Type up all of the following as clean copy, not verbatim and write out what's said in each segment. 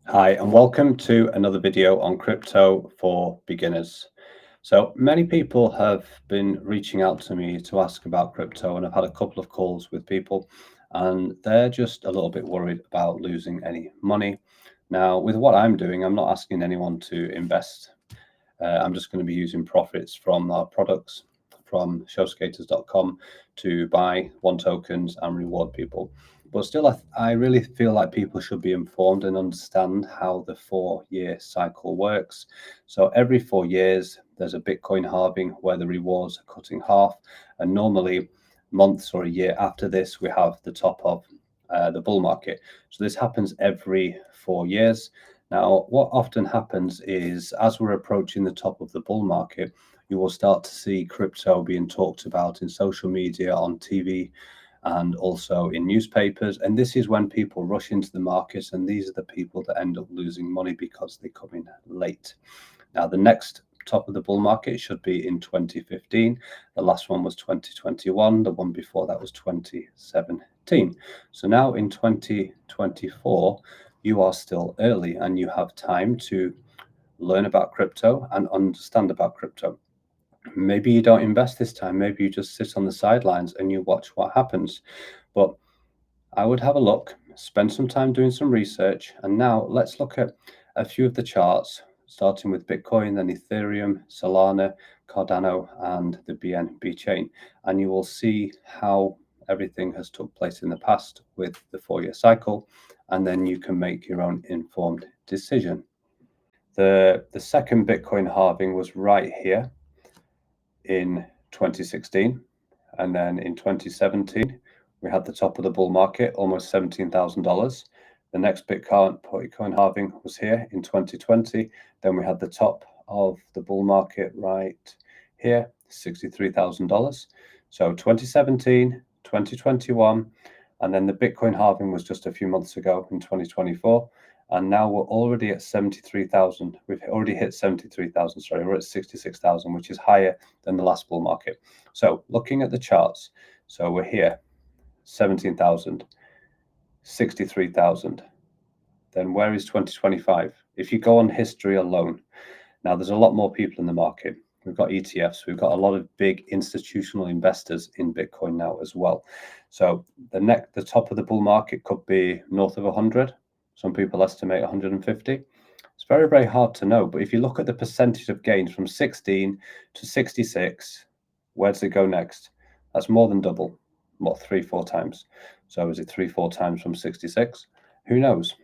Hi, and welcome to another video on crypto for beginners. So many people have been reaching out to me to ask about crypto, and I've had a couple of calls with people, and they're just a little bit worried about losing any money. Now, with what I'm doing, I'm not asking anyone to invest. I'm just going to be using profits from our products from showskaters.com to buy one tokens and reward people. But still, I really feel like people should be informed and understand how the 4-year cycle works. So every 4 years, there's a Bitcoin halving where the rewards are cut in half. And normally, months or a year after this, we have the top of the bull market. So this happens every 4 years. Now, what often happens is as we're approaching the top of the bull market, you will start to see crypto being talked about in social media, on TV, and also in newspapers. And this is when people rush into the markets, and these are the people that end up losing money because they come in late. Now, the next top of the bull market should be in 2015. The last one was 2021. The one before that was 2017. So now in 2024, you are still early and you have time to learn about crypto and understand about crypto. Maybe you don't invest this time. Maybe you just sit on the sidelines and you watch what happens. But I would have a look, spend some time doing some research. And now let's look at a few of the charts, starting with Bitcoin, then Ethereum, Solana, Cardano, and the BNB chain. And you will see how everything has took place in the past with the 4-year cycle. And then you can make your own informed decision. The second Bitcoin halving was right here in 2016. And then in 2017, we had the top of the bull market, almost $17,000. The next Bitcoin halving was here in 2020. Then we had the top of the bull market right here, $63,000. So 2017, 2021, and then the Bitcoin halving was just a few months ago in 2024. And now we're already at 73,000. We've already hit 73,000. Sorry, we're at 66,000, which is higher than the last bull market. So looking at the charts, so we're here, 17,000, 63,000. Then where is 2025? If you go on history alone, now there's a lot more people in the market. We've got ETFs. We've got a lot of big institutional investors in Bitcoin now as well. So the top of the bull market could be north of 100. Some people estimate 150. It's very, very hard to know. But if you look at the percentage of gains from 16 to 66, where does it go next? That's more than double, what, 3-4 times. So is it 3-4 times from 66? Who knows?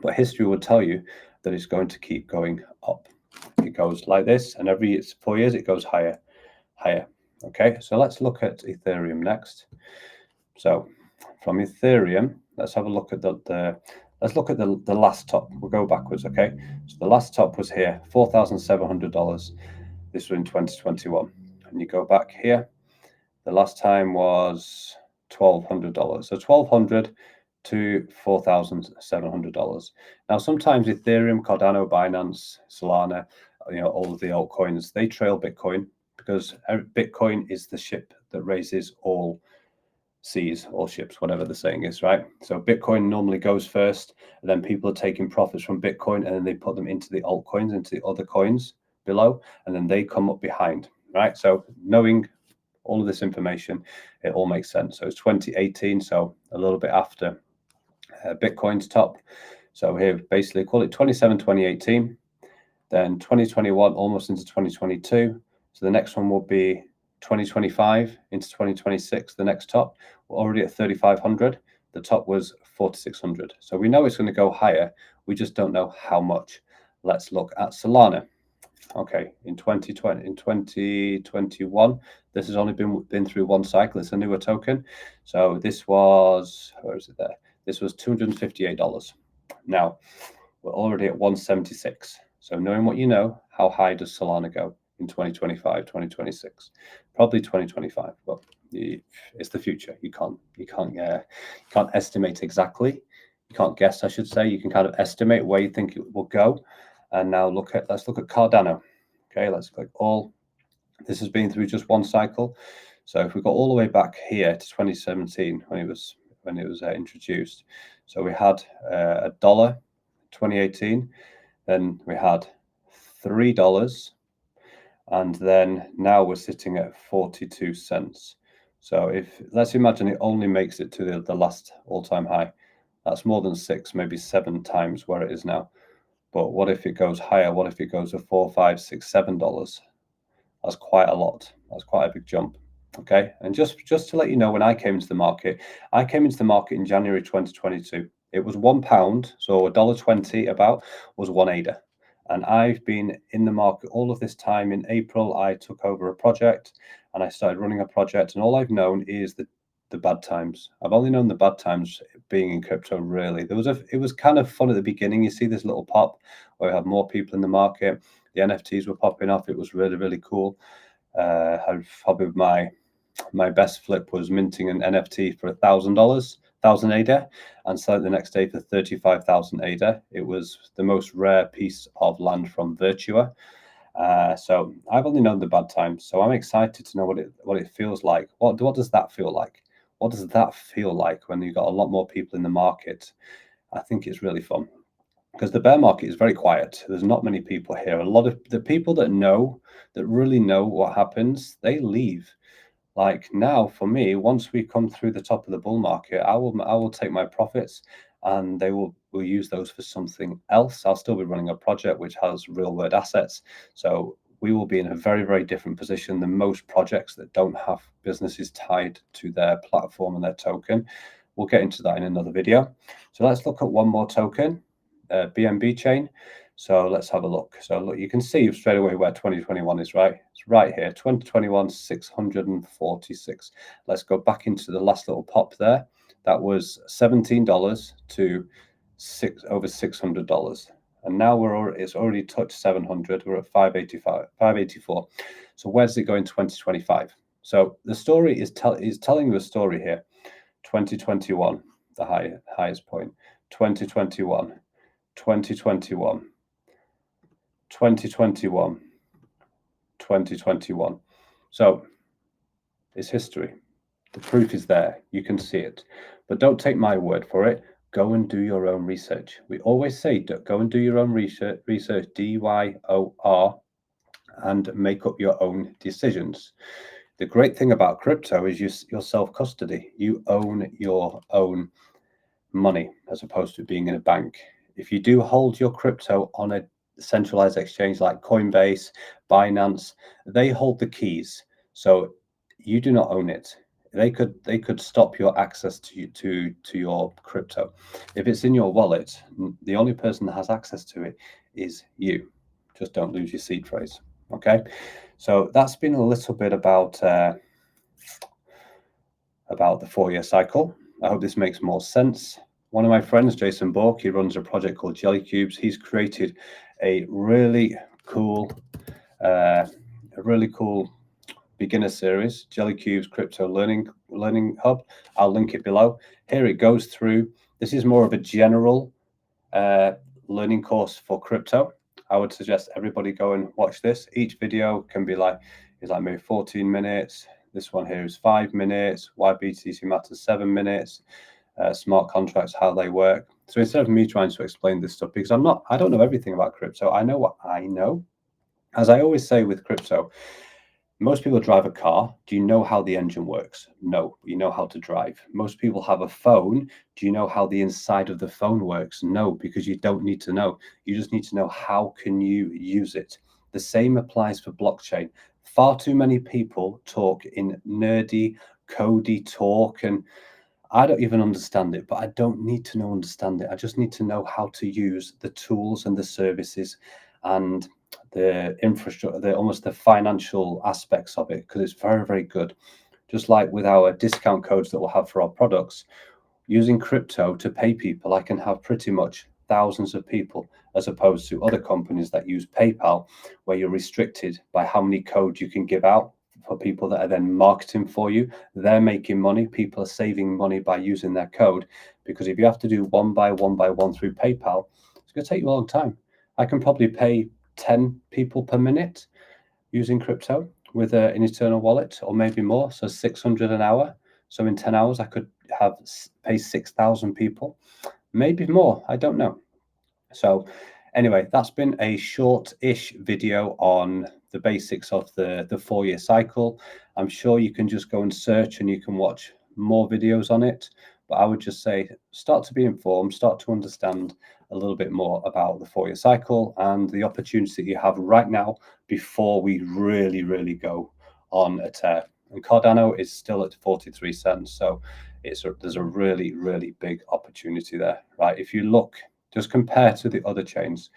But history will tell you that it's going to keep going up. It goes like this, and every 4 years it goes higher, higher. Okay, so let's look at Ethereum next. So from Ethereum, let's have a look at let's look at the last top. We'll go backwards, okay? So the last top was here, $4,700. This was in 2021. And you go back here, the last time was $1,200. So $1,200 to $4,700. Now, sometimes Ethereum, Cardano, Binance, Solana, all of the altcoins, they trail Bitcoin because Bitcoin is the ship that raises all seas, all ships, whatever the saying is, right? So Bitcoin normally goes first, and then people are taking profits from Bitcoin, and then they put them into the altcoins, into the other coins below, and then they come up behind, right? So knowing all of this information, it all makes sense. So it's 2018, so a little bit after Bitcoin's top. So here, basically call it 2018, then 2021, almost into 2022. So the next one will be 2025 into 2026, the next top. We're already at 3,500. The top was 4,600. So we know it's going to go higher. We just don't know how much. Let's look at Solana. Okay, in 2021, this has only been through one cycle. It's a newer token. So this was, where is it there? This was $258. Now, we're already at 176. So knowing what you know, how high does Solana go in 2025, 2026? Probably 2025, but it's the future. You can't estimate exactly. You can't guess, I should say. You can kind of estimate where you think it will go. And now let's look at Cardano. Okay, let's click all. This has been through just one cycle. So if we go all the way back here to 2017 when it was introduced, so we had $1 2018. Then we had $3. And then now we're sitting at 42 cents. So if let's imagine it only makes it to the last all-time high, that's more than 6, maybe 7 times where it is now. But what if it goes higher? What if it goes to $4, $5, $6, $7? That's quite a lot. That's quite a big jump. Okay, and just to let you know, when I came into the market, I came into the market in January 2022. It was £1, so $1.20 about was one ADA. And I've been in the market all of this time. In April, I took over a project and I started running a project, and all I've known is the bad times. I've only known the bad times being in crypto, really. It was kind of fun at the beginning. You see this little pop where we have more people in the market. The NFTs were popping off. It was really, really cool. I've probably my best flip was minting an NFT for $1,000, 1,000 ADA, and selling the next day for 35,000 ADA. It was the most rare piece of land from Virtua. So I've only known the bad times. So I'm excited to know what it feels like. What does that feel like? What does that feel like when you've got a lot more people in the market? I think it's really fun because the bear market is very quiet. There's not many people here. A lot of the people that really know what happens, they leave. Like now, for me, once we come through the top of the bull market, I will take my profits, and we'll use those for something else. I'll still be running a project which has real world assets, so we will be in a very, very different position than most projects that don't have businesses tied to their platform and their token. We'll get into that in another video. So let's look at one more token, BNB chain. So let's have a look. So look, you can see straight away where 2021 is, right? It's right here, 2021, 646. Let's go back into the last little pop there. That was $17 to over $600. And now it's already touched 700. We're at 585, 584. So where's it going 2025? So the story is telling you a story here. 2021, the highest point. 2021, 2021. 2021, 2021. So it's history. The proof is there. You can see it. But don't take my word for it. Go and do your own research. We always say, go and do your own research, DYOR, and make up your own decisions. The great thing about crypto is your self-custody. You own your own money as opposed to being in a bank. If you do hold your crypto on a centralized exchange like Coinbase, Binance, they hold the keys. So you do not own it. They could stop your access to your crypto. If it's in your wallet, the only person that has access to it is you. Just don't lose your seed phrase. Okay. So that's been a little bit about the 4-year cycle. I hope this makes more sense. One of my friends, Jason Bork, he runs a project called Jelly Cubes. He's created a really cool beginner series, Jelly Cubes Crypto Learning Hub. I'll link it below. Here it goes through. This is more of a general learning course for crypto. I would suggest everybody go and watch this. Each video can be like maybe 14 minutes. This one here is 5 minutes. Why BTC matters 7 minutes. Smart contracts, how they work. So instead of me trying to explain this stuff, because I don't know everything about crypto. I know what I know. As I always say with crypto, most people drive a car. Do you know how the engine works? No, you know how to drive. Most people have a phone. Do you know how the inside of the phone works? No, because you don't need to know. You just need to know how can you use it. The same applies for blockchain. Far too many people talk in nerdy, codey talk, and I don't even understand it, but I don't need to understand it. I just need to know how to use the tools and the services and the infrastructure, almost the financial aspects of it, because it's very, very good. Just like with our discount codes that we'll have for our products, using crypto to pay people, I can have pretty much thousands of people, as opposed to other companies that use PayPal, where you're restricted by how many codes you can give out for people that are then marketing for you. They're making money. People are saving money by using their code, because if you have to do one by one through PayPal, it's going to take you a long time. I can probably pay 10 people per minute using crypto with an Eternal wallet, or maybe more, so 600 an hour. So in 10 hours, I could pay 6,000 people, maybe more. I don't know. So anyway, that's been a short-ish video on the basics of the 4-year cycle. I'm sure you can just go and search and you can watch more videos on it. But I would just say start to be informed, start to understand a little bit more about the 4-year cycle and the opportunity that you have right now before we really, really go on a tear. And Cardano is still at 43 cents. So there's a really, really big opportunity there, right? If you look, just compare to the other chains,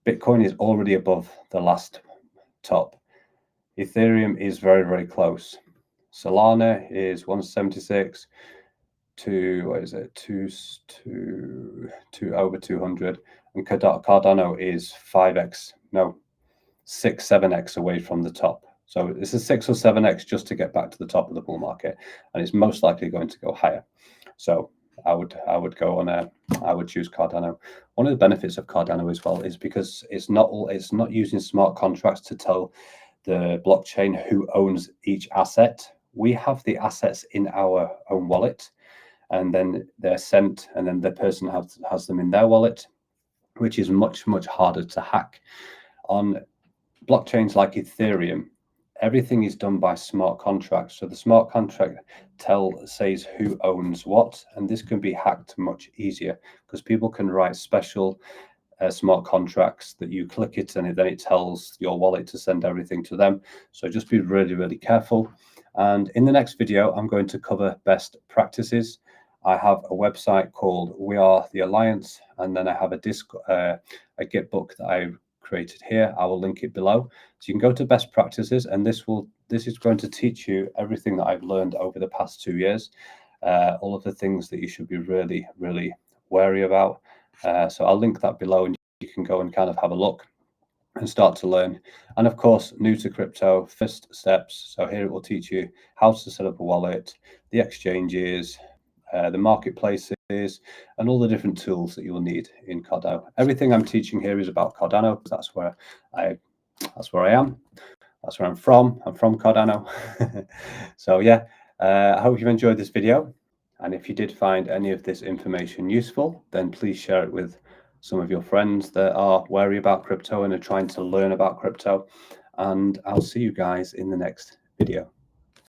Bitcoin is already above the last top. Ethereum is very, very close. Solana is 176 to, what is it, to over 200. And Cardano is 5x, no, 6, 7x away from the top. So this is 6 or 7x just to get back to the top of the bull market. And it's most likely going to go higher. So I would go on I would choose Cardano. One of the benefits of Cardano as well is because it's not using smart contracts to tell the blockchain who owns each asset. We have the assets in our own wallet, and then they're sent, and then the person has them in their wallet, which is much, much harder to hack. On blockchains like Ethereum, everything is done by smart contracts. So the smart contract says who owns what, and this can be hacked much easier because people can write special smart contracts that you click it and then it tells your wallet to send everything to them. So just be really, really careful. And in the next video, I'm going to cover best practices. I have a website called We Are the Alliance, and then I have a Git book that I created here. I will link it below. So you can go to best practices, and this is going to teach you everything that I've learned over the past 2 years, all of the things that you should be really, really wary about. So I'll link that below, and you can go and kind of have a look and start to learn. And of course, new to crypto, first steps. So here it will teach you how to set up a wallet, the exchanges, the marketplaces, and all the different tools that you will need in Cardano. Everything I'm teaching here is about Cardano because that's where I am. That's where I'm from. I'm from Cardano. So yeah, I hope you've enjoyed this video. And if you did find any of this information useful, then please share it with some of your friends that are wary about crypto and are trying to learn about crypto. And I'll see you guys in the next video.